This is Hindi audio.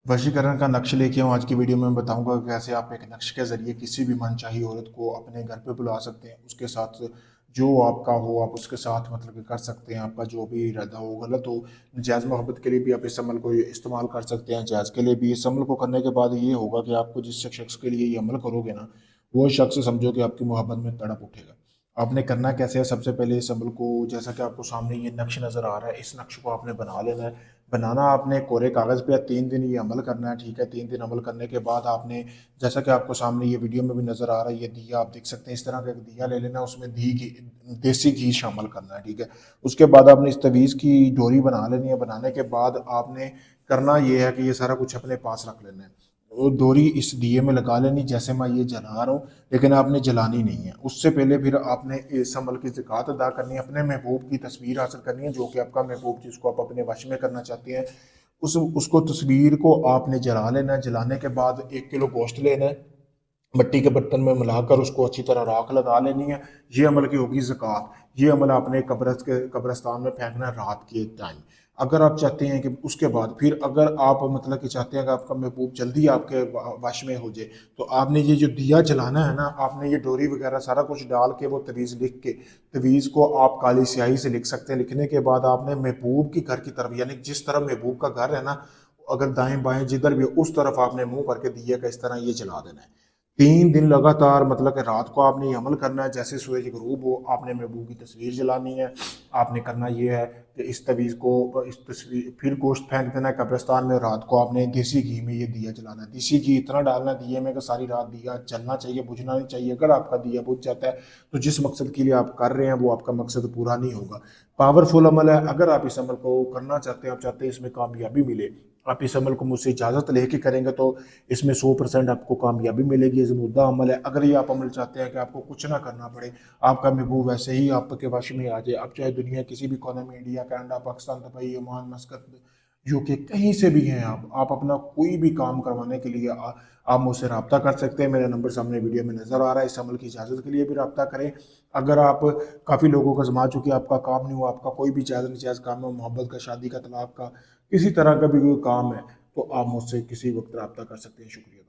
वशीकरण का नक्श लेके हूँ। आज की वीडियो में बताऊंगा कि कैसे आप एक नक्श के ज़रिए किसी भी मनचाही औरत को अपने घर पे बुला सकते हैं। उसके साथ जो आपका हो आप उसके साथ मतलब कि कर सकते हैं। आपका जो भी इरादा हो, गलत हो, जायज़ मोहब्बत के लिए भी आप इस अमल को इस्तेमाल कर सकते हैं, जायज़ के लिए भी। इस अमल को करने के बाद ये होगा कि आपको जिस शख्स के लिए ये अमल करोगे ना, वो शख्स समझो कि आपकी मोहब्बत में तड़प उठेगा। आपने करना कैसे है, सबसे पहले इस अमल को, जैसा कि आपको सामने ये नक्श नज़र आ रहा है, इस नक्श को आपने बना लेना है। बनाना आपने कोरे कागज़ पे 3 दिन ये अमल करना है, ठीक है। 3 दिन अमल करने के बाद आपने, जैसा कि आपको सामने ये वीडियो में भी नज़र आ रहा है, ये दिया आप देख सकते हैं। इस तरह का एक दिया ले लेना, उसमें देसी घी शामिल करना है, ठीक है। उसके बाद आपने इस तवीज़ की डोरी बना लेनी है। बनाने के बाद आपने करना ये है कि ये सारा कुछ अपने पास रख लेना है। वो डोरी इस दिए में लगा लेनी, जैसे मैं ये जला रहा हूँ, लेकिन आपने जलानी नहीं है। उससे पहले फिर आपने इस अमल की ज़कात अदा करनी है। अपने महबूब की तस्वीर हासिल करनी है, जो कि आपका महबूब जिसको आप अपने वश में करना चाहते हैं, उसको तस्वीर को आपने जला लेना है। जलाने के बाद 1 किलो गोश्त लेना है, मिट्टी के बर्तन में मिलाकर उसको अच्छी तरह राख लगा लेनी है। ये अमल की होगी ज़कात। ये अमल आपने कब्रस्तान में फेंकना है रात के टाइम। अगर आप चाहते हैं कि उसके बाद फिर अगर आप मतलब कि चाहते हैं कि आपका महबूब जल्दी आपके वश में हो जाए, तो आपने ये जो दिया जलाना है ना, आपने ये डोरी वगैरह सारा कुछ डाल के वो तवीज़ लिख के, तवीज़ को आप काली स्याही से लिख सकते हैं। लिखने के बाद आपने महबूब की घर की तरफ, यानी जिस तरफ महबूब का घर है ना, अगर दाएं बाएं जिधर भी हो, उस तरफ आपने मुंह करके दिया का इस तरह ये जला देना है। 3 दिन लगातार, मतलब कि रात को आपने ये अमल करना है। जैसे सूरज गरूब हो, आपने महबूब की तस्वीर जलानी है। आपने करना ये है कि इस तवीज़ को, इस तस्वीर, फिर गोश्त फेंक देना है कब्रिस्तान में। रात को आपने देसी घी में ये दिया जलाना है। देसी घी इतना डालना है दिए में कि सारी रात दिया जलना चाहिए, बुझना नहीं चाहिए। अगर आपका दिया बुझ जाता है तो जिस मकसद के लिए आप कर रहे हैं वो आपका मकसद पूरा नहीं होगा। पावरफुल अमल है। अगर आप इस अमल को करना चाहते हैं, आप चाहते हैं इसमें कामयाबी मिले, आप इस अमल को मुझसे इजाज़त लेके करेंगे तो इसमें 100% आपको कामयाबी मिलेगी। ये ज़बूदा अमल है। अगर ये आप अमल चाहते हैं कि आपको कुछ ना करना पड़े, आपका महबूब वैसे ही आपके वश में आ जाए, आप चाहे दुनिया किसी भी कोने में, India, Canada, Pakistan, Dubai, Oman, मस्कत, UK, कहीं से भी हैं, आप अपना कोई भी काम करवाने के लिए आप मुझसे रब्ता कर सकते हैं। मेरा नंबर सामने वीडियो में नज़र आ रहा है। इस अमल की इजाज़त के लिए भी रब्ता करें। अगर आप काफ़ी लोगों को आजमा चुके, आपका काम नहीं हुआ, आपका कोई भी जायज़ नजायज़ काम है, मोहब्बत का, शादी का, तलाक का, किसी तरह का भी कोई काम है, तो आप मुझसे किसी वक्त रब्ता कर सकते हैं। शुक्रिया।